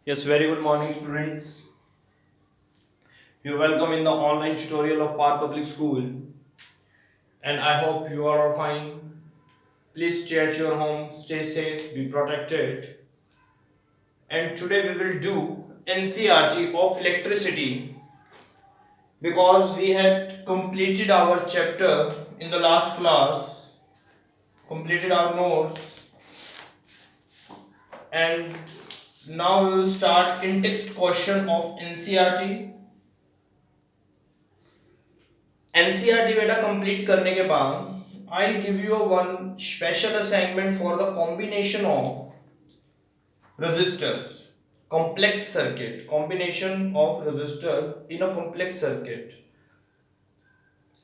Yes, very good morning, students. You're welcome in the online tutorial of Par Public School, and I hope you all are fine. Please stay at your home, stay safe, be protected. And today we will do NCRT of electricity because we had completed our chapter in the last class, completed our notes, and now we will start in-text question of NCRT. NCERT बेटा complete करने के बाद I give you one special assignment for the combination of resistors complex circuit combination of resistors in a complex circuit.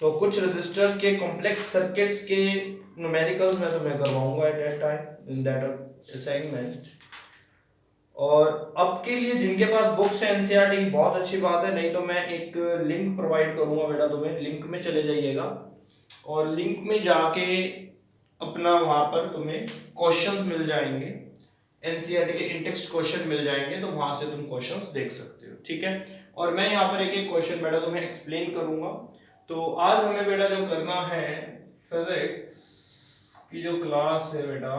तो कुछ resistors के complex circuits के numericals में तो मैं करवाऊंगा at that time in that assignment. और अब के लिए जिनके पास बुक्स है एनसीईआरटी की बहुत अच्छी बात है, नहीं तो मैं एक लिंक प्रोवाइड करूंगा बेटा तुम्हें, लिंक में चले जाइएगा और लिंक में जाके अपना वहां पर तुम्हें क्वेश्चंस मिल जाएंगे, एनसीईआरटी के इंटेक्स्ट क्वेश्चन मिल जाएंगे, तो वहां से तुम क्वेश्चंस देख सकते हो। ठीक है, और मैं यहाँ पर एक एक क्वेश्चन बेटा तुम्हें एक्सप्लेन करूंगा। तो आज हमें बेटा जो करना है फिजिक्स की जो क्लास है बेटा,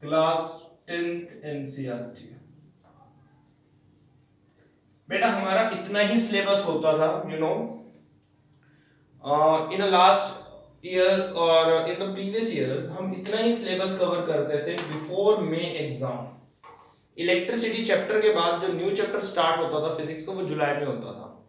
क्लास 10th एनसीईआरटी। बेटा हमारा इतना ही सिलेबस होता था, इन लास्ट ईयर और इन द प्रीवियस ईयर हम इतना ही सिलेबस कवर करते थे बिफोर मे एग्जाम। इलेक्ट्रिसिटी चैप्टर के बाद जो न्यू चैप्टर स्टार्ट होता था फिजिक्स का, वो जुलाई में होता था।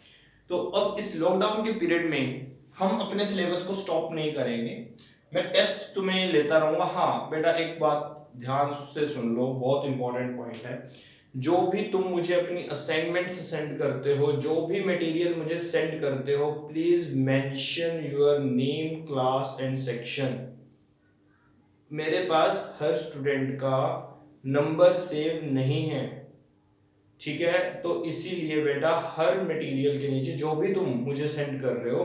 तो अब इस लॉकडाउन के पीरियड में हम अपने सिलेबस को स्टॉप नहीं करेंगे, मैं टेस्ट तुम्हें लेता रहूंगा। हाँ बेटा एक बात ध्यान से सुन लो, बहुत इंपॉर्टेंट पॉइंट है। जो भी तुम मुझे अपनी असाइनमेंट सेंड करते हो, जो भी मटेरियल मुझे सेंड करते हो, please mention your name, class and section. मेरे पास हर स्टूडेंट का नंबर सेव नहीं है, ठीक है? तो इसीलिए बेटा हर मटेरियल के नीचे जो भी तुम मुझे सेंड कर रहे हो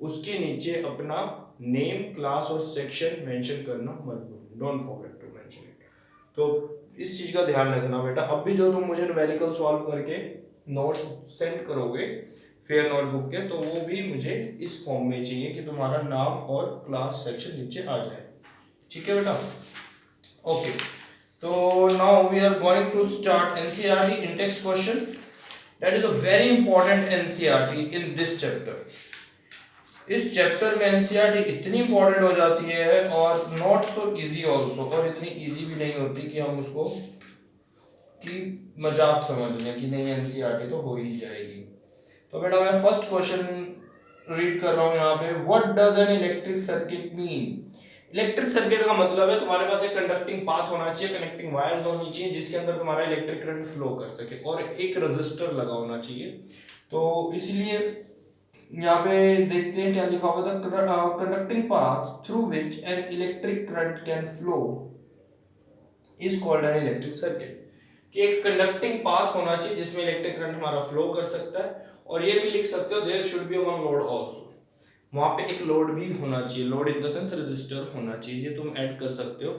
उसके नीचे अपना नेम, क्लास और सेक्शन मेंशन करना मत भूलो, don't forget to mention it. तो इस चीज का ध्यान रखना बेटा। अब भी जो तुम मुझे न्यूमेरिकल सॉल्व करके नोट्स सेंड करोगे फेयर नोटबुक के, तो वो भी मुझे इस फॉर्म में चाहिए कि तुम्हारा नाम और क्लास सेक्शन नीचे आ जाए, ठीक है बेटा? Okay, so now we are going to start NCERT in-text question. That is a very important NCERT in this chapter. इस चैप्टर में एनसीईआरटी इतनी इंपॉर्टेंट हो जाती है और नॉट सो इजी ऑल्सो, और इतनी इजी भी नहीं होती कि हम उसको कि मजाक समझ लें कि नहीं एनसीईआरटी तो हो ही जाएगी। तो बेटा मैं फर्स्ट क्वेश्चन रीड कर रहा हूँ यहाँ पे। What does an electric circuit mean? Electric circuit का मतलब है तुम्हारे पास एक कंडक्टिंग पाथ होना चाहिए, कनेक्टिंग वायर्स होनी चाहिए जिसके अंदर तुम्हारा इलेक्ट्रिक करंट फ्लो कर सके, और एक रेजिस्टर लगा होना चाहिए। तो इसलिए यहाँ पे देखते हैं क्या लिखा हुआ था, conducting path through which an electric current can flow is called an electric circuit. कि एक कंडक्टिंग पाथ होना चाहिए जिसमें इलेक्ट्रिक करंट हमारा फ्लो कर सकता है, और ये भी लिख सकते हो there should be one load also, वहां पे एक लोड भी होना चाहिए, load in the sense register होना चाहिए, ये तुम ऐड कर सकते हो,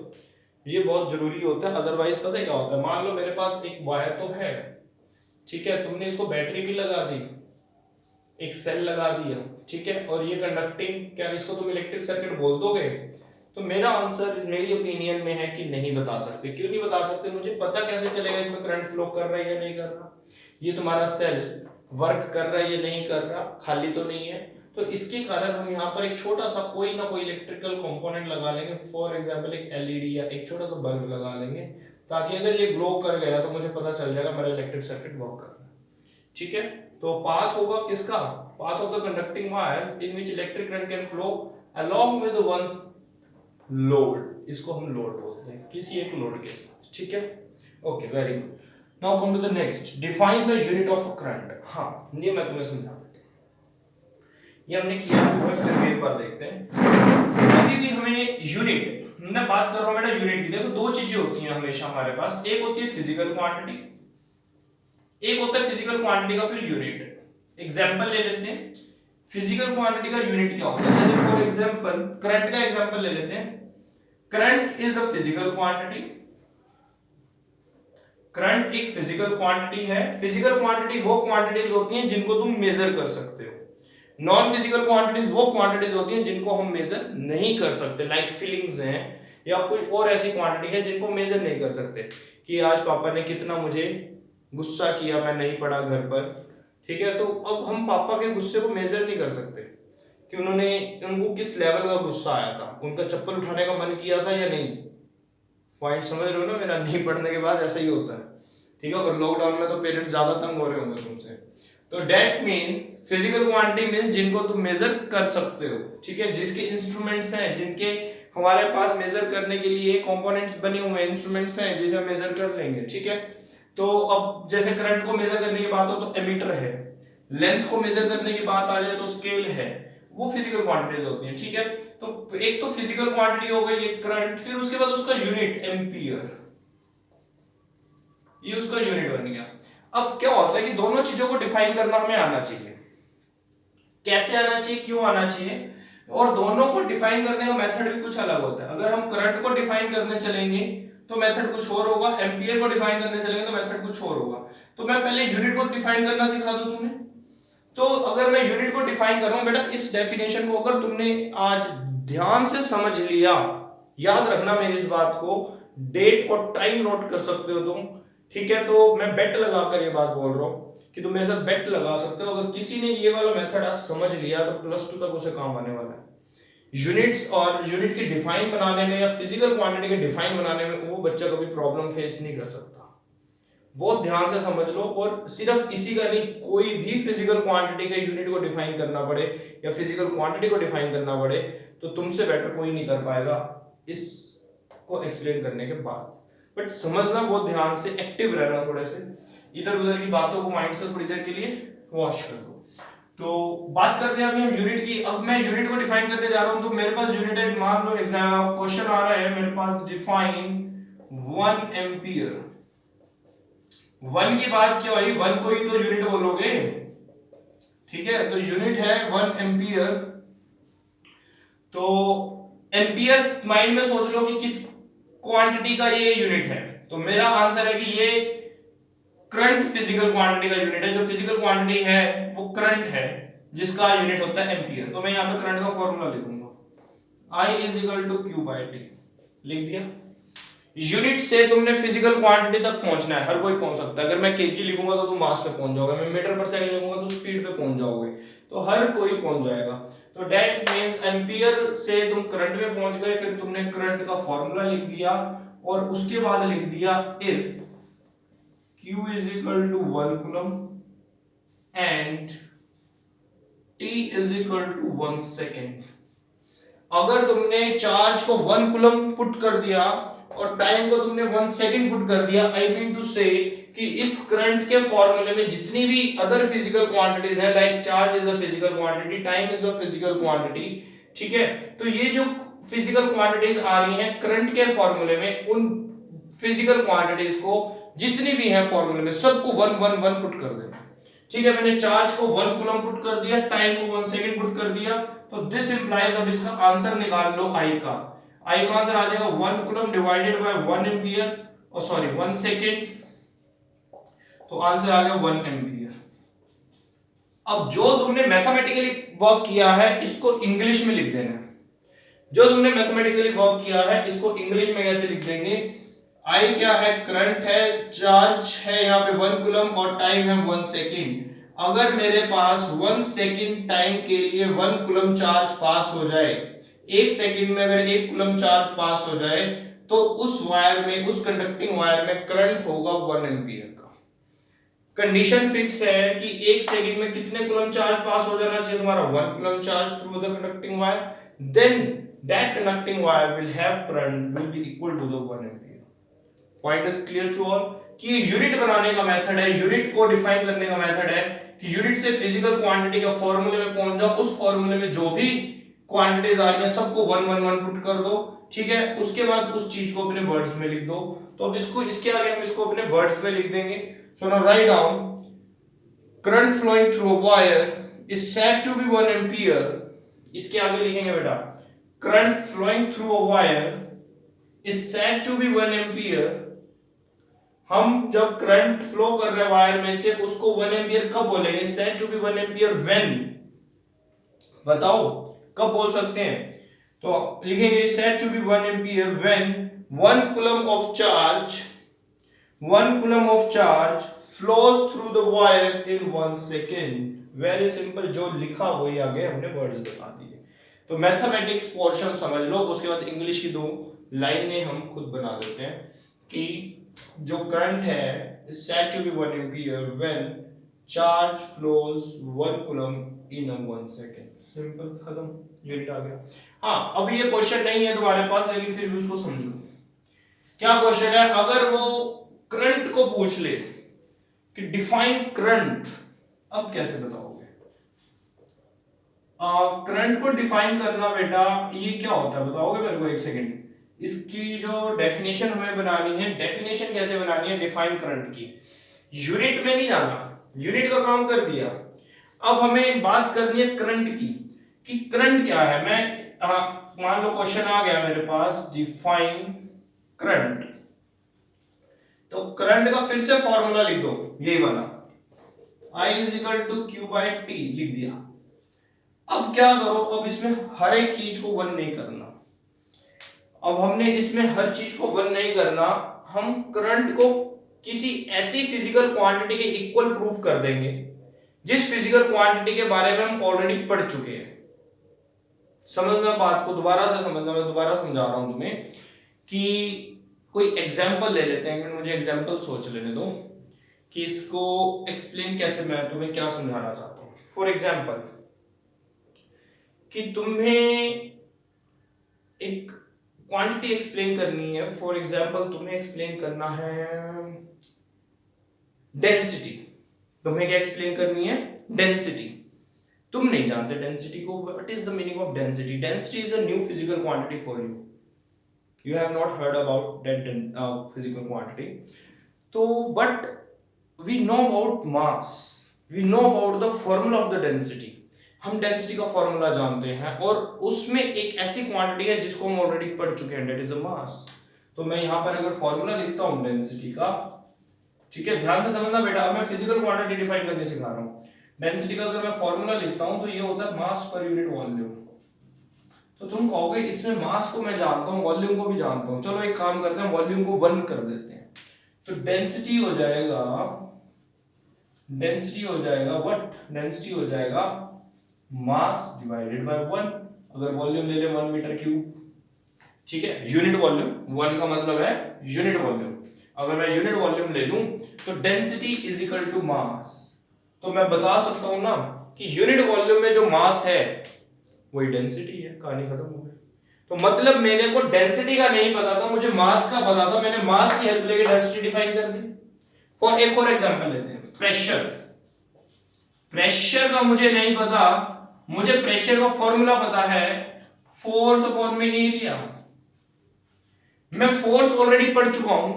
ये बहुत जरूरी होता है। अदरवाइज पता है क्या होता है, मान लो मेरे पास एक वायर तो है, ठीक है, तुमने इसको बैटरी भी लगा दी, एक सेल लगा दिया, ठीक है, और ये कंडक्टिंग, क्या इसको तुम इलेक्ट्रिक सर्किट बोल दोगे? तो मेरा आंसर मेरी ओपिनियन में है कि नहीं बता सकते। क्यों नहीं बता सकते? मुझे पता कैसे चलेगा इसमें करंट फ्लो कर रहा है या नहीं कर रहा, ये तुम्हारा सेल वर्क कर रहा है या नहीं कर रहा, खाली तो नहीं है। तो इसके कारण हम यहाँ पर एक छोटा सा कोई ना कोई इलेक्ट्रिकल कंपोनेंट लगा लेंगे, फॉर एग्जांपल एक एलईडी या एक छोटा सा बल्ब लगा लेंगे, ताकि अगर ये ग्लो कर गया तो मुझे पता चल जाएगा मेरा इलेक्ट्रिक सर्किट वर्क कर रहा है, ठीक है? तो पाथ होगा किसका? Path of the conducting wire in which electric current can flow along with once load, इसको हम लोड बोलते हैं, किसी एक लोड के साथ, ठीक है? Okay, very good. Now come to the next, define the unit of current. हाँ, ये मैं तुम्हें समझा देता हूं, ये हमने किया हुआ है, फिर एक बार देखते हैं। अभी भी हमें यूनिट, मैं बात कर रहा हूं बेटा यूनिट की। देखो दो चीजें होती हैं हमेशा हमारे पास, एक होती है फिजिकल क्वांटिटी, एक होता है फिजिकल क्वांटिटी का फिर यूनिट। एग्जांपल ले लेते हैं, फिजिकल क्वांटिटी का यूनिट क्या होता है, जैसे फॉर एग्जांपल करंट का एग्जांपल ले लेते हैं। Current is the physical quantity, current एक फिजिकल क्वांटिटी है। फिजिकल क्वांटिटी वो क्वांटिटीज होती हैं जिनको तुम मेजर कर सकते हो। नॉन फिजिकल क्वांटिटीज वो क्वांटिटीज होती हैं जिनको हम मेजर नहीं कर सकते, लाइक फीलिंग्स हैं या कोई और ऐसी क्वांटिटी है जिनको मेजर नहीं कर सकते कि आज पापा ने कितना मुझे गुस्सा किया, मैं नहीं पढ़ा घर पर, ठीक है। तो अब हम पापा के गुस्से को मेजर नहीं कर सकते कि उनको किस लेवल का गुस्सा आया था, उनका चप्पल उठाने का मन किया था या नहीं। पॉइंट समझ रहे हो ना मेरा? नहीं पढ़ने के बाद ऐसा ही होता है, ठीक है। और लॉकडाउन में तो पेरेंट्स ज्यादा तंग हो रहे होंगे तुमसे। तो that means physical quantity means जिनको तुम मेजर कर सकते हो, ठीक है, जिसके इंस्ट्रूमेंट्स हैं, जिनके हमारे पास मेजर करने के लिए कंपोनेंट्स बने हुए हैं, इंस्ट्रूमेंट्स हैं जिसे हम मेजर कर लेंगे, ठीक है। तो अब जैसे करंट को मेजर करने की बात हो तो एमीटर है, लेंथ को मेजर करने की बात आ जाए तो स्केल है, वो फिजिकल क्वांटिटीज होती हैं, ठीक है। तो एक तो फिजिकल क्वांटिटी हो गई ये करंट, फिर उसके बाद उसका यूनिट एम्पियर, ये उसका यूनिट बन गया। अब क्या होता है कि दोनों चीजों को डिफाइन करना हमें आना चाहिए। कैसे आना चाहिए, क्यों आना चाहिए, और दोनों को डिफाइन करने का मेथड भी कुछ अलग होता है। अगर हम करंट को डिफाइन करने चलेंगे तो मेथड कुछ और होगा, एम्पियर को डिफाइन करने चलेंगे तो मेथड कुछ और होगा। तो मैं पहले यूनिट को डिफाइन करना सिखा दूं तुम्हें। तो अगर मैं यूनिट को डिफाइन कर रहा हूं बेटा, इस डेफिनेशन को अगर तुमने आज ध्यान से समझ लिया, याद रखना मेरी इस बात को, डेट और टाइम नोट कर सकते हो तुम, ठीक है। तो मैं बेट लगाकर ये बात बोल रहा हूं कि तुम मेरे साथ बेट लगा सकते हो। अगर किसी ने ये वाला मेथड आज समझ लिया तो +2 तक उसे काम आने वाला है। यूनिट्स और यूनिट की डिफाइन बनाने में या फिजिकल क्वांटिटी के डिफाइन बनाने में वो बच्चा कभी प्रॉब्लम फेस नहीं कर सकता। बहुत ध्यान से समझ लो। और सिर्फ इसी का नहीं, कोई भी फिजिकल क्वांटिटी के यूनिट को डिफाइन करना पड़े या फिजिकल क्वांटिटी को डिफाइन करना पड़े तो तुमसे बेटर कोई नहीं कर पाएगा इसको एक्सप्लेन करने के बाद। बट समझना बहुत ध्यान से, एक्टिव रहना, थोड़े से इधर उधर की बातों को माइंड से थोड़ी देर के लिए वॉश कर दो। तो बात करते हैं अभी हम यूनिट की। अब मैं यूनिट को डिफाइन करने जा रहा हूं। तो मेरे पास यूनिट है, मान लो एग्जाम क्वेश्चन आ रहा है मेरे पास, डिफाइन 1 एम्पियर। 1 की बात क्या हुई, 1 को ही तो यूनिट बोलोगे, ठीक है। तो यूनिट है 1 एम्पियर। तो एम्पियर माइंड में सोच लो कि किस क्वांटिटी का ये यूनिट है। तो मेरा आंसर है कि ये करंट फिजिकल क्वांटिटी का यूनिट है। जो फिजिकल क्वांटिटी है वो करंट है, जिसका यूनिट होता है एम्पियर। तो मैं यहां पे करंट का फॉर्मूला लिखूंगा, I = Q/T, लिख दिया। यूनिट से तुमने फिजिकल क्वांटिटी तक पहुंचना है, हर कोई पहुंच सकता है। अगर मैं केजी लिखूंगा तो तुम मास पे पहुंच जाओगे, मैं मीटर पर सेकंड लिखूंगा तो स्पीड पे पहुंच जाओगे, तो हर कोई पहुंच जाएगा। तो दैट मींस एम्पियर से तुम करंट में पहुंच गए, फिर तुमने करंट का फॉर्मूला लिख दिया और उसके बाद लिख दिया if Q = 1 coulomb and T = 1 second. अगर तुमने चार्ज को 1 कूलम पुट कर दिया और टाइम को तुमने 1 सेकंड पुट कर दिया, आई मीन टू से कि इस करंट के फॉर्मूले में जितनी भी अदर फिजिकल क्वांटिटीज है, like charge is a physical quantity, time is a physical quantity, ठीक है। तो ये जो फिजिकल क्वांटिटीज आ रही हैं करंट के फॉर्मूले में, उन फिजिकल क्वांटिटीज को जितनी भी है फॉर्मूले में सबको 1 1 1 पुट कर देना, ठीक है। मैंने चार्ज को 1 कूलम पुट कर दिया, टाइम को 1 सेकंड पुट कर दिया, तो दिस इंप्लाइज, अब इसका आंसर निकाल लो I का। I का आंसर आ जाएगा 1 कूलम डिवाइडेड बाय 1 एम्पियर, और सॉरी 1 सेकंड, तो आंसर आ गया 1 एम्पियर। अब जो तुमने मैथमेटिकली वर्क किया है इसको इंग्लिश में लिख देना है। जो तुमने मैथमेटिकली वर्क किया है इसको इंग्लिश में कैसे लिख देंगे? I क्या है? करंट है, चार्ज है यहाँ पे 1 कूलम और टाइम है 1 सेकंड। अगर मेरे पास 1 सेकंड टाइम के लिए 1 कूलम चार्ज पास हो जाए, 1 सेकंड में अगर 1 कूलम चार्ज पास हो जाए तो उस वायर में, उस कंडक्टिंग वायर में करंट होगा 1 एम्पियर का। कंडीशन फिक्स है कि 1 सेकंड में कितने कूलम चार्ज पास हो जाना चाहिए तुम्हारा? 1 coulomb charge through the conducting wire, then that conducting wire will have current will be equal to the 1 ampere. Point is clear to all कि यूनिट बनाने का मेथड है, यूनिट को डिफाइन करने का मेथड है कि यूनिट से फिजिकल क्वांटिटी का फॉर्मूले में पहुंच जाओ, उस फॉर्मूले में जो भी क्वांटिटीज आ रही हैं सबको 1 1 1 पुट कर दो, ठीक है। उसके बाद उस चीज को अपने वर्ड्स में लिख दो। तो अब इसको, इसके आगे हम इसको अपने वर्ड्स में लिख देंगे। So now write down, current flowing through a wire is said to be 1 ampere. इसके आगे लिखेंगे बेटा, current flowing through a wire is said to be 1 ampere। हम जब करंट फ्लो कर रहे हैं वायर में से, उसको 1 एम्पियर कब बोलेंगे? Said to be 1 ampere when, बताओ कब बोल सकते हैं? तो लिखेंगे said to be 1 ampere when 1 coulomb of charge 1 coulomb of charge flows through the wire in 1 second. Very simple, जो लिखा वही आगे हमने वर्ड्स बता दिए। तो मैथमेटिक्स पोर्शन समझ लो, उसके बाद इंग्लिश की 2 लाइनें हम खुद बना देते हैं कि जो करंट है is said to be 1 ampere when charge flows 1 coulomb in a 1 second. Simple, खत्म, यूनिट आ गया। हाँ, अब ये क्वेश्चन नहीं है तुम्हारे पास, लेकिन फिर भी उसको समझो। क्या क्वेश्चन है? अगर वो करंट को पूछ ले कि डिफाइन करंट, अब कैसे बताओगे? करंट को डिफाइन करना बेटा, ये क्या होता है बताओगे मेरे को? एक सेकंड, इसकी जो डेफिनेशन हमें बनानी है, डेफिनेशन कैसे बनानी है डिफाइन करंट की? यूनिट में नहीं जाना, यूनिट का काम कर दिया। अब हमें बात करनी है करंट की, कि करंट क्या है। मैं मान लो क्वेश्चन आ गया मेरे पास, डिफाइन करंट, तो करंट का फिर से फॉर्मूला लिख दो, यही वाला, I is equal to Q by T लिख दिया। अब क्या करो, अब इसमें हर एक चीज को 1 नहीं करना। अब हमने इसमें हर चीज को 1 नहीं करना, हम करंट को किसी ऐसी फिजिकल क्वांटिटी के इक्वल प्रूफ कर देंगे जिस फिजिकल क्वांटिटी के बारे में हम ऑलरेडी पढ़ चुके हैं। समझना बात को, दोबारा से समझना, मैं दोबारा समझा रहा हूं तुम्हें कि कोई एग्जाम्पल ले लेते हैं। मुझे एग्जाम्पल सोच लेने दो कि इसको एक्सप्लेन कैसे, मैं तुम्हें क्या समझाना चाहता हूं। फॉर एग्जाम्पल, कि तुम्हें एक क्वांटिटी एक्सप्लेन करनी है। फॉर एग्जाम्पल, तुम्हें एक्सप्लेन करना है डेंसिटी। तुम्हें क्या एक्सप्लेन करनी है? डेंसिटी। तुम नहीं जानते डेंसिटी को, what is the meaning of density? Density is a new physical quantity for you, you have not heard about that physical quantity. So but we know about mass, we know about the formula of the density. हम density का formula जानते हैं और उसमें एक ऐसी quantity है जिसको हम ऑलरेडी पढ़ चुके हैं, दैट इज द मास। तो मैं यहां पर अगर फॉर्मूला लिखता हूं डेंसिटी का, ठीक है, ध्यान से समझना बेटा, मैं फिजिकल क्वांटिटी डिफाइन करने सिखा रहा हूं। डेंसिटी का अगर मैं फॉर्मूला लिखता हूं तो ये होता है मास पर यूनिट वॉल्यूम। तो तुम कहोगे इसमें मास को मैं जानता हूं, वॉल्यूम को भी जानता हूं, चलो एक काम करते हैं, वॉल्यूम को 1 कर देते हैं। तो डेंसिटी हो जाएगा, डेंसिटी हो जाएगा व्हाट? डेंसिटी हो जाएगा मास डिवाइडेड बाय 1। अगर वॉल्यूम ले ले 1 मीटर क्यूब, ठीक है, यूनिट वॉल्यूम, 1 का मतलब है यूनिट वॉल्यूम। अगर मैं यूनिट वॉल्यूम ले लूं तो density is equal to mass. तो मैं बता सकता हूं ना कि यूनिट वॉल्यूम में जो मास है वही डेंसिटी है, कहानी खत्म हो गई। तो मतलब मेरे को डेंसिटी का नहीं पता था, मुझे मास का पता था, मैंने मास की हेल्प लेके डेंसिटी डिफाइन कर दी। फॉर एक और एग्जांपल लेते हैं, प्रेशर। प्रेशर का मुझे नहीं पता, मुझे प्रेशर का फॉर्मूला पता है, फोर्स अपॉन में एरिया। मैं फोर्स ऑलरेडी पढ़ चुका हूं,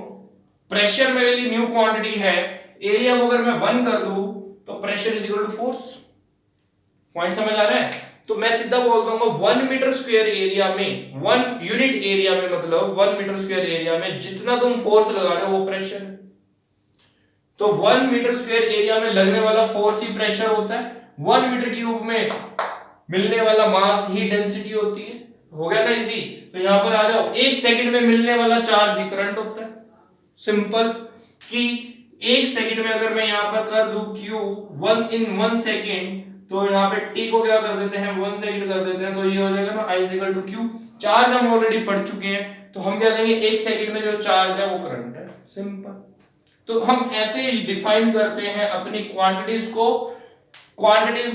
प्रेशर मेरे लिए न्यू क्वांटिटी है, एरिया को अगर मैं 1 कर दूं तो pressure is equal to force. Point समझ आ रहा है? तो मैं सीधा बोल दूंगा 1 मीटर स्क्वायर एरिया में, 1 यूनिट एरिया में, मतलब 1 मीटर स्क्वायर एरिया में जितना तुम फोर्स लगा रहे हो वो प्रेशर है। तो 1 मीटर स्क्वायर एरिया में लगने वाला फोर्स ही प्रेशर होता है, 1 मीटर क्यूब में मिलने वाला मास ही डेंसिटी होती है। हो गया ना इजी? तो यहां पर आ जाओ, 1 सेकंड में मिलने वाला चार्ज ही करंट होता है। सिंपल, कि 1 सेकंड में अगर मैं यहां पर कर दूं q 1 इन 1 सेकंड, तो यहाँ पे t को क्या कर देते हैं 1 सेकंड कर देते हैं, तो ये हो जाएगा ना I इक्वल टू Q। चार्ज हम ऑलरेडी पढ़ चुके हैं, तो हम क्या देंगे 1 सेकंड में जो चार्ज है वो करंट है। सिंपल। तो हम ऐसे डिफाइन करते हैं अपनी क्वांटिटीज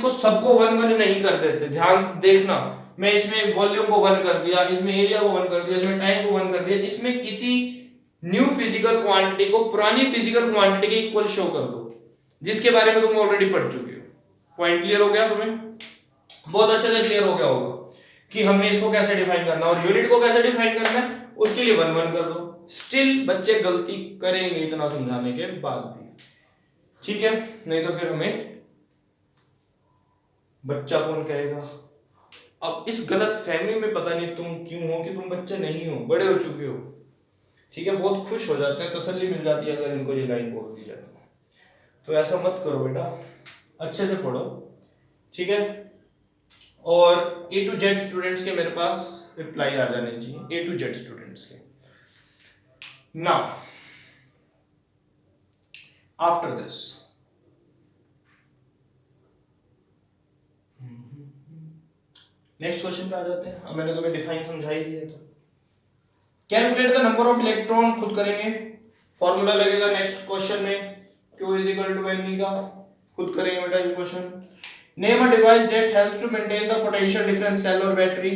को सबको 1 नहीं कर देते। ध्यान देखना, मैं इसमें वॉल्यूम को 1 कर दिया, इसमें एरिया को 1 कर दिया, इसमें टाइम को 1 कर दिया, इसमें किसी न्यू फिजिकल क्वांटिटी को पुरानी फिजिकल क्वांटिटी के इक्वल शो कर दो जिसके बारे में तुम ऑलरेडी पढ़ चुके हो। पॉइंट क्लियर हो गया तुम्हें? बहुत अच्छे से क्लियर हो गया होगा कि हमने इसको कैसे डिफाइन करना और यूनिट को कैसे डिफाइन करना है, उसके लिए 1 कर दो। स्टिल बच्चे गलती करेंगे इतना समझाने के बाद भी, ठीक है, नहीं तो फिर हमें बच्चा कौन कहेगा। अब इस गलत फहमी में पता नहीं तुम क्यों हो कि तुम बच्चे नहीं हो, बड़े हो चुके हो। ठीक है, बहुत खुश हो जाते हैं, तसल्ली मिल जाती है अगर इनको ये लाइन बोल दी जाए तो ऐसा मत करो बेटा, अच्छे से पढ़ो, ठीक है। और ए टू जेड स्टूडेंट्स के मेरे पास रिप्लाई आ जाने चाहिए, ए टू जेड स्टूडेंट्स के। Now after this next question पे आ जाते हैं। अब मैंने तुम्हें डिफाइन समझा ही दिया, तो calculate the number of electron खुद करेंगे, फॉर्मूला लगेगा नेक्स्ट क्वेश्चन में, Q is equal to mv का, खुद करेंगे बेटा ये क्वेश्चन। Name a device that helps to maintain the potential difference cell और battery.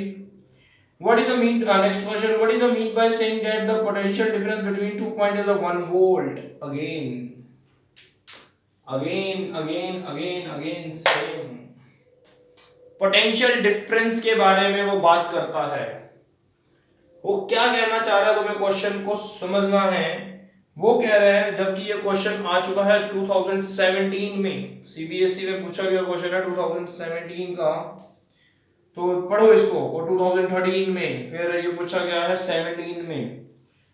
What is the mean? Next question. What is the mean by saying that the potential difference between 2 points is a 1 volt? Again, same. Potential difference के बारे में वो बात करता है। वो क्या कहना चाह रहा है, तुम्हें क्वेश्चन को समझना है। वो कह रहा है, जबकि ये क्वेश्चन आ चुका है 2017 में, सीबीएसई में पूछा गया क्वेश्चन है 2017 का, तो पढ़ो इसको। और 2013 में फिर ये पूछा गया है 17 में,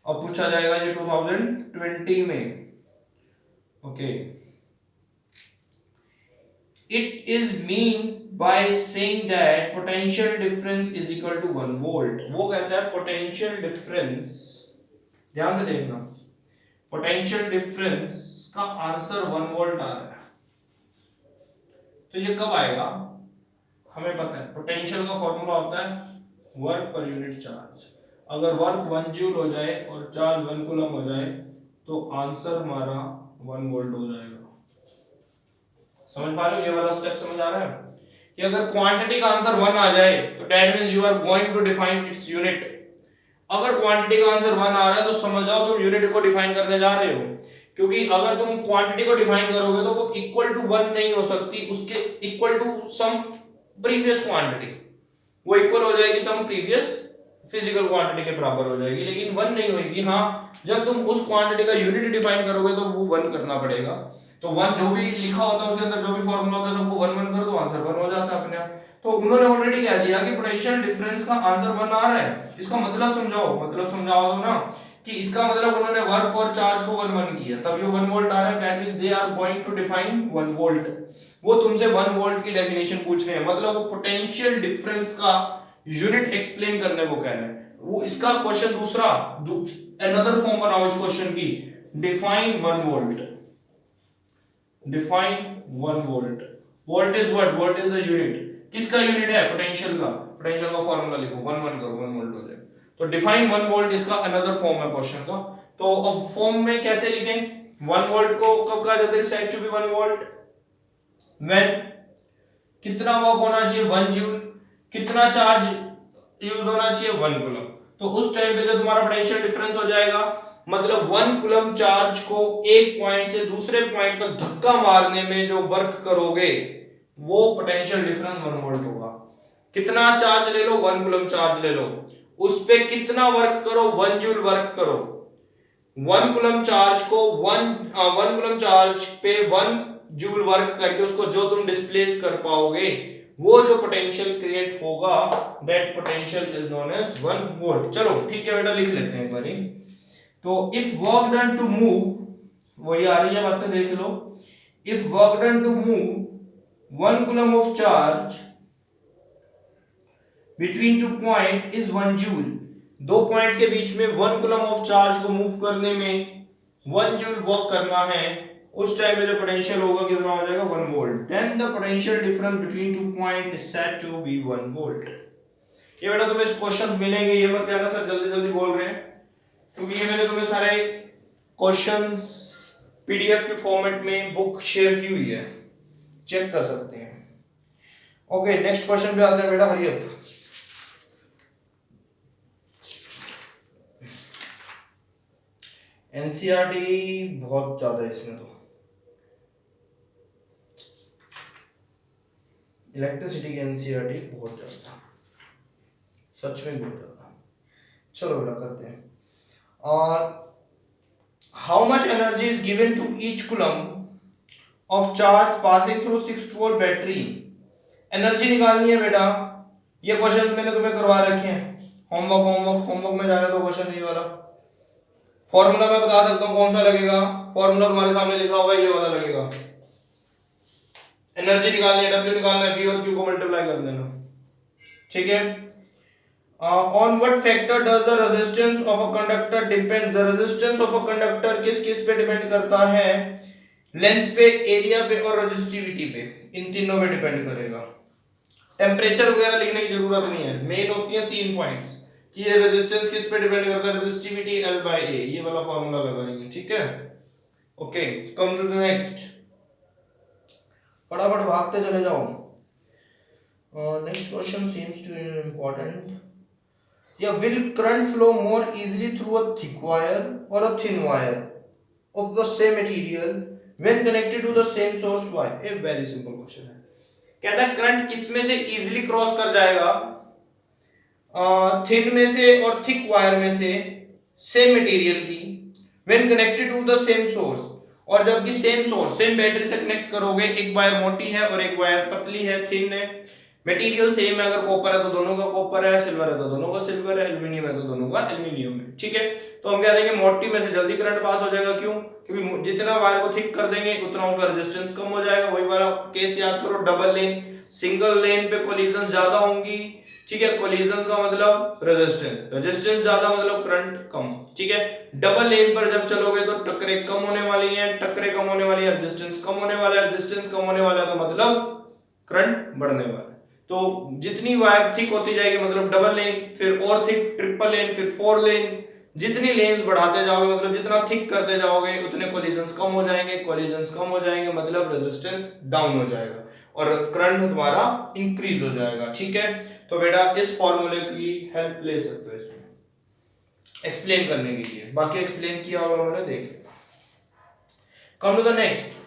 अब पूछा जाएगा ये 2020 में। Okay, it is mean by saying that potential difference is equal to 1 volt. वो कहता है पोटेंशियल डिफरेंस, ध्यान से देखना, पोटेंशियल डिफरेंस का आंसर 1 वोल्ट आ रहा है। तो ये कब आएगा हमें पता है, पोटेंशियल का फॉर्मूला होता है वर्क पर यूनिट चार्ज। अगर वर्क 1 जूल हो जाए और चार्ज 1 कूलम हो जाए तो आंसर हमारा 1 वोल्ट हो जाएगा। समझ पा रहे हो, ये वाला स्टेप समझ आ रहा है कि अगर क्वांटिटी का आंसर 1 आ जाए तो that means you are going to define its unit. अगर क्वांटिटी का आंसर 1 आ रहा है तो समझ जाओ तुम यूनिट को डिफाइन करने जा रहे हो, क्योंकि अगर तुम क्वांटिटी को डिफाइन करोगे तो वो इक्वल टू 1 नहीं हो सकती, उसके equal to some previous quantity, वो इक्वल हो जाएगी सम प्रीवियस फिजिकल क्वांटिटी के बराबर हो जाएगी, लेकिन 1 नहीं होगी। हाँ, जब तुम उस क्वांटिटी का यूनिट डिफाइन करोगे तो वो 1 करना पड़ेगा। तो 1 जो भी लिखा होता है उसके अंदर जो भी फार्मूला होता है सबको 1 1 कर दो, आंसर 1 हो जाता है अपने आप। तो उन्होंने ऑलरेडी कह दिया कि पोटेंशियल डिफरेंस का आंसर 1 आ रहा है। इसका मतलब समझाओ, मतलब समझाओ दो ना, कि इसका मतलब उन्होंने वर्क और चार्ज को 1 1 किया, तब ये 1 वोल्ट आ रहा है, that means they are going to define 1 volt. वो तुमसे 1 वोल्ट की डेफिनेशन पूछ रहे हैं, मतलब वो पोटेंशियल डिफरेंस का यूनिट एक्सप्लेन करने को कह रहे हैं। वो इसका क्वेश्चन दूसरा अनदर फॉर्म बनाओ इस क्वेश्चन की, define 1 volt, define 1 volt. Volt is what, volt is the unit, किसका यूनिट है, पोटेंशियल का। पोटेंशियल का फार्मूला लिखो, 1 1 करो, 1 वोल्ट हो जाए। तो डिफाइन 1 वोल्ट इसका अनदर फॉर्म है क्वेश्चन का। तो अब फॉर्म में कैसे लिखें, 1 वोल्ट को कब कहा जाता है, said to be 1 volt when कितना वर्क होना चाहिए 1 जूल, कितना चार्ज यूज होना चाहिए 1 कूलम। तो उस टाइम पे जो तुम्हारा पोटेंशियल डिफरेंस हो जाएगा, मतलब 1 कूलम चार्ज को एक पॉइंट से दूसरे पॉइंट तक धक्का मारने में जो वर्क करोगे वो पोटेंशियल डिफरेंस 1 वोल्ट होगा। कितना चार्ज ले लो, 1 कूलम चार्ज ले लो, उस पे कितना वर्क करो, 1 जूल वर्क करो। 1 कूलम चार्ज को 1 कूलम चार्ज पे 1 जूल वर्क करके उसको जो तुम डिस्प्लेस कर पाओगे, वो जो पोटेंशियल क्रिएट होगा, that potential is known as 1 volt. चलो ठीक है बेटा, लिख लेते हैं एक बारी। तो if work done to move, वही आ रही है बातें, देख लो। If work done to move 1 coulomb of charge between 2 point is 1 joule, दो पॉइंट के बीच में 1 कूलम ऑफ चार्ज को मूव करने में 1 जूल वर्क करना है, उस टाइम पे जो पोटेंशियल होगा कितना हो जाएगा, 1 volt. Then the potential difference between 2 point is said to be 1 volt. ये बेटा तुम्हें क्वेश्चंस मिलेंगे, ये मत कहना सर जल्दी जल्दी बोल रहे हैं, क्योंकि ये मैंने तुम्हें सारे क्वेश्चंस पीडीएफ के फॉर्मेट में बुक शेयर की हुई है, चेक कर सकते हैं। ओके, नेक्स्ट क्वेश्चन पे आते हैं बेटा, हरी अप। एनसीईआरटी बहुत ज्यादा है इसमें, तो इलेक्ट्रिसिटी की एनसीईआरटी बहुत ज्यादा, सच में बहुत ज्यादा। चलो बेटा करते हैं। How much energy is given to each coulomb of charge passing through 6 volt battery. Energy निकालनी है बेटा, ये क्वेश्चन मैंने तुम्हें करवा रखे हैं, होमवर्क में जाने दो क्वेश्चन ये वाला। फॉर्मूला मैं बता सकता हूं कौन सा लगेगा, फॉर्मूला तुम्हारे सामने लिखा हुआ है, ये वाला लगेगा। एनर्जी निकालनी है, डब्ल्यू निकालना है, वी और क्यू को मल्टीप्लाई कर देना, ठीक है। On what factor does the resistance of a conductor depend, the resistance of a conductor किस किस पे डिपेंड करता है, लेंथ पे, एरिया पे और रेजिस्टिविटी पे, इन तीनों पे डिपेंड करेगा। टेम्परेचर वगैरह लिखने की जरूरत नहीं है, मेन होती है 3 पॉइंट्स कि ये रेजिस्टेंस किस पे डिपेंड करता है, रेजिस्टिविटी L by A, ये वाला फार्मूला लगाएंगे, ठीक है। Okay, come to the next, फटाफट भागते चले जाओ। Next question seems to important. या will current flow more easily through a thick wire और a thin wire of the same material when connected to the same source, why? A very simple question है। कहता है current किस में से easily cross कर जाएगा, थिन में से और थिक वायर में से, सेम मटेरियल की, when connected to the same source, और जबकि सेम सोर्स सेम बैटरी से कनेक्ट करोगे, एक वायर मोटी है और एक वायर पतली है, थिन है, मटेरियल सेम है, अगर कॉपर है तो दोनों का कॉपर है, सिल्वर है तो दोनों का सिल्वर है, एल्युमिनियम है तो दोनों का एल्युमिनियम है, ठीक है। तो हम कह देंगे मोटी में से जल्दी करंट पास हो जाएगा, क्यों? क्योंकि जितना वायर को थिक कर देंगे उतना उसका रेजिस्टेंस कम हो जाएगा। वही वाला केस याद करो, डबल लेन, सिंगल लेन पे कोलिजन ज्यादा होंगी, ठीक है, कोलिजन का मतलब रेजिस्टेंस, रेजिस्टेंस ज्यादा मतलब करंट कम, ठीक है। डबल लेन पर जब चलोगे तो टक्करें कम होने वाली हैं, टक्करें कम होने वाली है, रेजिस्टेंस कम होने वाला है, रेजिस्टेंस कम होने वाला है तो मतलब करंट बढ़ने वाला है। तो जितनी वायर थिक होती जाएगी मतलब डबल लेन, फिर और थिक, ट्रिपल लेन, फिर 4 लेन, जितनी लेन्स बढ़ाते जाओगे मतलब जितना थिक करते जाओगे उतने कोलिजन्स कम हो जाएंगे, कोलिजन्स कम हो जाएंगे मतलब रेजिस्टेंस डाउन हो जाएगा और करंट तुम्हारा इंक्रीज हो जाएगा, ठीक है। तो बेटा इस फॉर्मूले की हेल्प ले सकते हो इसमें एक्सप्लेन करने के लिए, बाकी एक्सप्लेन किया हुआ मैंने, देख come to the next.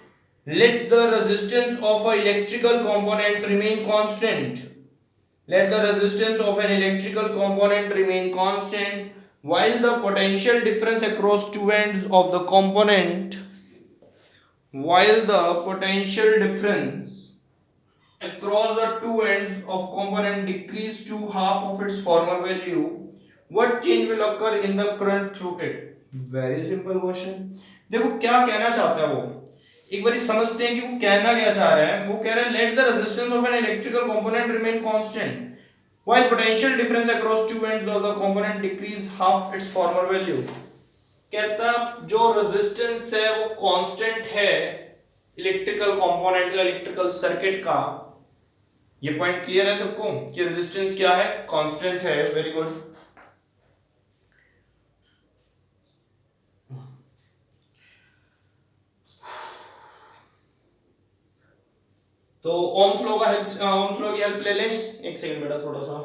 Let the resistance of an electrical component remain constant. Let the resistance of an electrical component remain constant while the potential difference across two ends of the component, while the potential difference across the two ends of component decrease to half of its former value, what change will occur in the current through it? Very simple question. देखो क्या कहना चाहता है वो, एक बार समझते हैं कि वो कहना क्या चाह रहा है। वो कह रहा है let the resistance of an electrical component remain constant while potential difference across two ends of the component decrease half it's farmer value. कहता जो रेजिस्टेंस है वो कांस्टेंट है इलेक्ट्रिकल कंपोनेंट का, इलेक्ट्रिकल सर्किट का। ये पॉइंट क्लियर है सबको कि रेजिस्टेंस क्या है, कांस्टेंट है। Very good. तो ओम्स लॉ का हेल्प, ओम्स लॉ की हेल्प ले ले। एक सेकंड बेटा, थोड़ा सा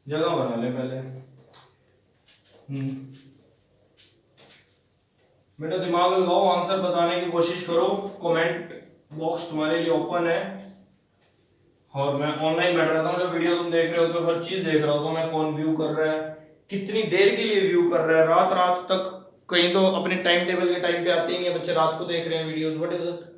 जगह बना ले पहले। बेटा दिमाग लगाओ, आंसर बताने की कोशिश करो, कमेंट बॉक्स तुम्हारे लिए ओपन है। और मैं ऑनलाइन बैठ रहता हूँ, जो वीडियो तुम देख रहे हो तो हर चीज देख रहा हूँ, तो मैं कौन व्यू कर रहा है, कितनी देर के लिए व्यू कर रहा है, रात रात तक। कहीं तो अपने टाइम टेबल के टाइम पे आते ही नहीं है, बच्चे रात को देख रहे हैं वीडियोस। What is it?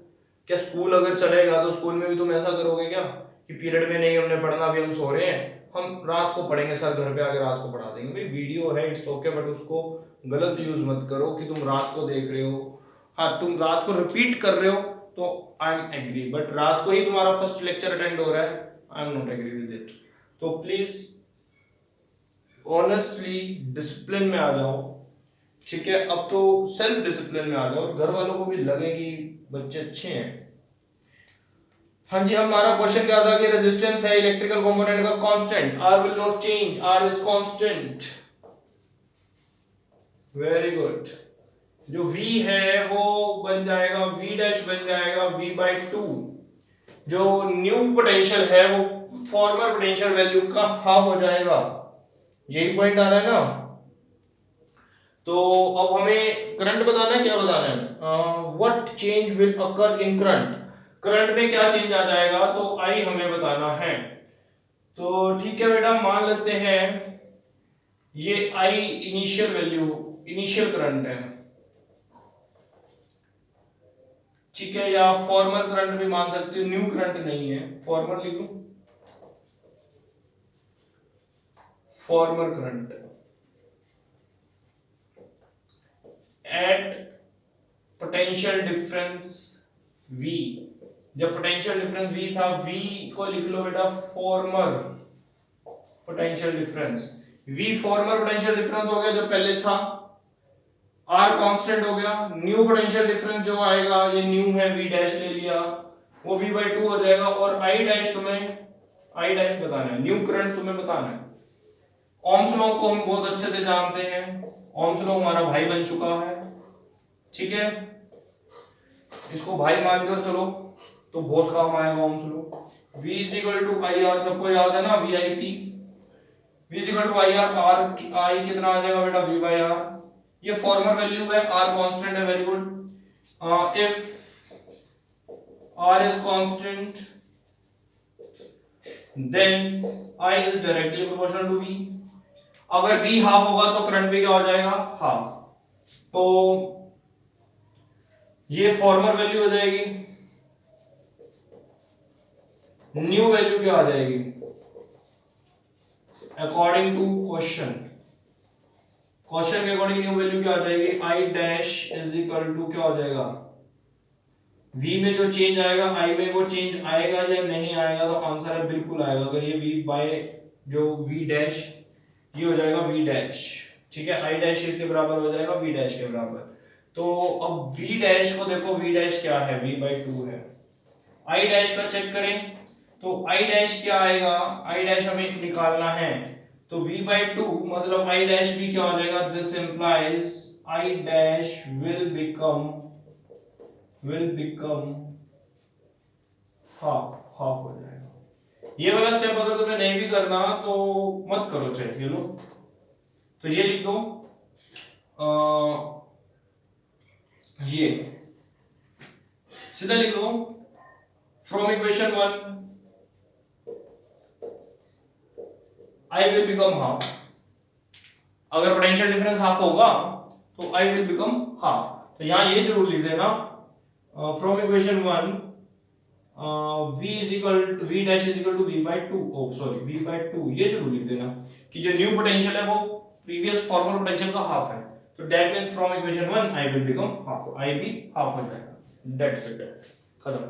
क्या स्कूल अगर चलेगा तो स्कूल में भी तुम ऐसा करोगे क्या कि पीरियड में नहीं हमने पढ़ना, अभी हम सो रहे हैं, हम रात को पढ़ेंगे, सर घर पे आके रात को पढ़ा देंगे? भाई वीडियो है, इट्स ओके, बट उसको गलत यूज मत करो कि तुम रात को देख रहे हो। हाँ तुम रात को रिपीट कर रहे हो तो आई एम एग्री, बट रात को ही तुम्हारा फर्स्ट लेक्चर अटेंड हो रहा है, I am not agree with it. तो प्लीज ऑनेस्टली डिसिप्लिन में आ जाओ, ठीक है। अब तो सेल्फ डिसिप्लिन में आ जाओ, घर वालों को भी लगे कि बच्चे अच्छे हैं। हाँ जी, हमारा क्वेश्चन क्या था कि रेजिस्टेंस है इलेक्ट्रिकल कंपोनेंट का constant, R will not change, R is constant. Very good. जो V है वो बन जाएगा V डैश, बन जाएगा V/2। जो न्यू पोटेंशियल है वो फॉर्मर पोटेंशियल वैल्यू का हाफ हो जाएगा। यही पॉइंट आ रहा है ना। तो अब हमें करंट बताना है, क्या बताना है, what change will occur in current, current में क्या चेंज आ जाएगा, तो आई हमें बताना है। तो ठीक है बेटा, मान लेते हैं ये I initial value, initial current है, ठीक है, या फॉर्मर करंट भी मान सकते हो, न्यू करंट नहीं है, फॉर्मर लिख लो, former current. At potential difference V, जब पोटेंशियल डिफरेंस V था, V को लिख लो बेटा former potential difference. V former potential difference हो गया जो पहले था, R कांस्टेंट हो गया, न्यू पोटेंशियल डिफरेंस जो आएगा, ये न्यू है, V डैश ले लिया, वो V/2 हो जाएगा, और I डैश बताना है, न्यू करंट तुम्हें बताना है। ओम्स लॉ को हम बहुत अच्छे से जानते हैं, ओम्स लॉ हमारा भाई बन चुका है, ठीक है, इसको भाई मानकर चलो तो बहुत काम आएगा Ohm's law. V is equal to I R, सबको याद है ना, VIP, V is equal to I R, R I कितना आ जाएगा बेटा V/R, ये फॉर्मल वैल्यू है, R कांस्टेंट है, very good. If R is constant then I is directly proportional to V। अगर V हाफ होगा तो करंट भी क्या हो जाएगा, हाफ। तो ये फॉर्मल वैल्यू हो जाएगी, न्यू वैल्यू क्या आ जाएगी अकॉर्डिंग टू क्वेश्चन के अकॉर्डिंग न्यू वैल्यू क्या आ जाएगी, I dash is equal to क्या हो जाएगा, V में जो चेंज आएगा I में वो चेंज आएगा या नहीं आएगा, तो आंसर है बिल्कुल आएगा। अगर ये V बाय जो V डैश, ये हो जाएगा V डैश, ठीक है, I डैश इसके बराबर हो जाएगा V डैश के बराबर। तो अब V डैश को देखो, V डैश क्या है, V/2 है। I डैश का चेक करें तो I डैश क्या आएगा, I डैश हमें निकालना है, तो V/2 मतलब I डैश भी क्या हो जाएगा, this implies I dash will become half हो जाएगा। ये वाला स्टेप अगर तुम्हें नहीं भी करना तो मत करो, चेक ये लो, तो ये लिख दो, ये सीधा लिख दो, from equation 1 I will become half, अगर पोटेंशियल डिफरेंस हाफ होगा तो I विल बिकम हाफ, तो यहां ये जरूर लिख देना, from equation 1 V dash is equal to V/2, V/2, ये जरूर लिख देना कि जो न्यू पोटेंशियल है वो प्रीवियस फॉर्मल पोटेंशियल का हाफ है, तो that means from equation 1 I will become half, I भी हाफ हो जाएगा, दैट्स इट, खत्म।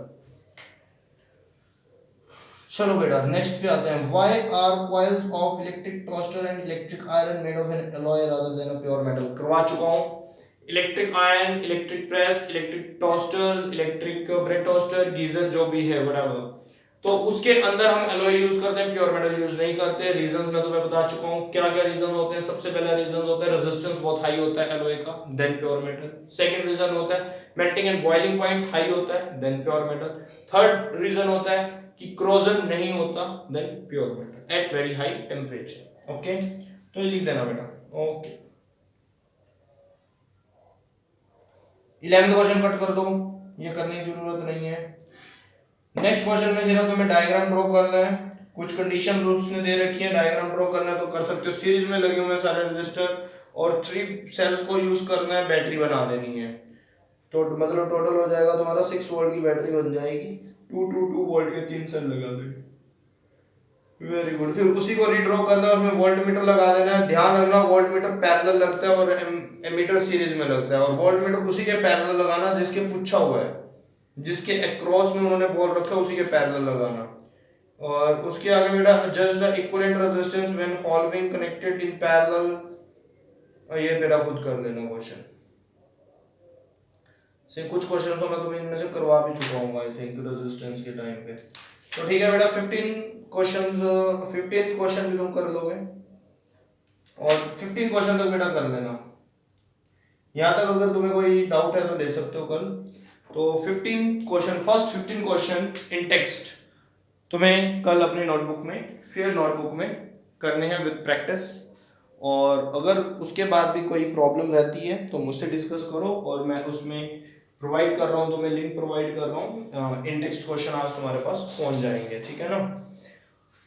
चलो बेटा नेक्स्ट पे आते हैं, why are coils of electric toaster and electric iron made of an alloy rather than a pure metal, करवा चुका हूं, electric iron, electric press, electric toaster, electric bread toaster, geyser जो भी है व्हाटएवर, तो उसके अंदर हम एलॉय यूज करते हैं, प्योर मेटल यूज नहीं करते। रीजंस मैं तुम्हें बता चुका हूं, क्या क्या रीजन होते हैं। सबसे पहला रीजन होता है रेजिस्टेंस बहुत हाई होता है एलॉय का, then pure metal. Second reason होता है melting and boiling point high होता है, then pure metal. Third reason होता है कि क्रोजन नहीं होता, then pure metal at very high temperature. Okay, तो ये लिख देना बेटा। ओके, 11th क्वेश्चन कट कर दो, ये करने की जरूरत नहीं है। नेक्स्ट क्वेश्चन में सिर्फ तुम्हें डायग्राम ड्रॉ करना है, कुछ कंडीशन उसने दे रखी है, डायग्राम ड्रॉ करना है तो कर सकते हो। सीरीज में लगे हुए हैं सारे रजिस्टर और 3 सेल्स को यूज करना है, बैटरी बना देनी है, तो मतलब टोटल हो जाएगा तुम्हारा 6 वोल्ट की बैटरी बन जाएगी, 2 वोल्ट के 3 सेल लगा देंगे। वेरी गुड, फिर उसी को रीड्रॉ करना है, उसमें वोल्ट मीटर लगा देना है। ध्यान रखना वोल्ट मीटर पैरेलल लगता है और एमीटर सीरीज में लगता है, और वोल्ट मीटर उसी के पैरेलल लगाना जिसके पूछा हुआ है, जिसके अक्रॉस में उन्होंने बोल रखा है उसी के पैरेलल लगाना। और उसके आगे बेटा जज the equivalent resistance when following connected in parallel, ये बेटा खुद कर लेना क्वेश्चन से। कुछ क्वेश्चन तो मैं तुम्हें इनमें से करवा भी चुका हूँ आई थिंक रेजिस्टेंस के टाइम पे। तो ठीक है बेटा, 15th क्वेश्चन भी तुम कर लोगे और 15 क्वेश्चन तक बेटा कर लेना। यहाँ तक अगर तुम्हें कोई डाउट है तो ले सकते हो कल। तो 15 क्वेश्चन इन टेक्स्ट तुम्हें कल अपनी नोटबुक में करने हैं विद प्रैक्टिस। और अगर उसके बाद भी कोई प्रॉब्लम रहती है तो मुझसे डिस्कस करो, और मैं उसमें प्रोवाइड कर रहा हूँ, तुम्हें लिंक प्रोवाइड कर रहा हूँ, इन टेक्स्ट क्वेश्चन आज तुम्हारे पास पहुंच जाएंगे, ठीक है ना।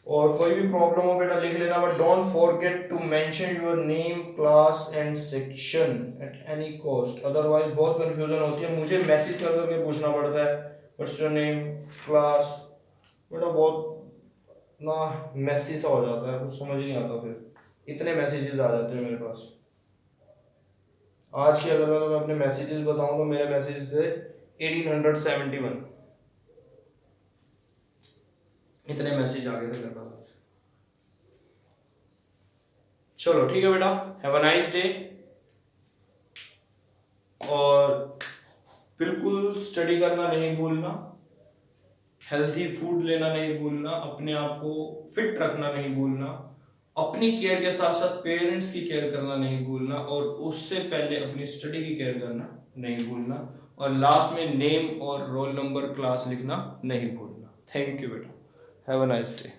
और कोई भी प्रॉब्लम हो बेटा लिख लेना, but don't forget to mention your name, class and section at any cost, otherwise बहुत कंफ्यूजन होती है, मुझे मैसेज कर करके पूछना पड़ता है व्हाट्स योर नेम, क्लास, बेटा बहुत ना मैसेज सा हो जाता है, कुछ समझ नहीं आता, फिर इतने मैसेजेस आ जाते हैं मेरे पास। आज की अगर मैं तुम्हें अपने मैसेजेस बताऊं तो मेरे मैसेजेस थे 1871, इतने मैसेज आ गए थे मेरे पास। चलो ठीक है बेटा, हैव अ नाइस डे, और बिल्कुल स्टडी करना नहीं भूलना, हेल्थी फूड लेना नहीं भूलना, अपने आप को फिट रखना नहीं भूलना, अपनी केयर के साथ साथ पेरेंट्स की केयर करना नहीं भूलना, और उससे पहले अपनी स्टडी की केयर करना नहीं भूलना, और लास्ट में नेम और रोल नंबर क्लास लिखना नहीं भूलना। थैंक यू बेटा, हैव अ नाइस डे।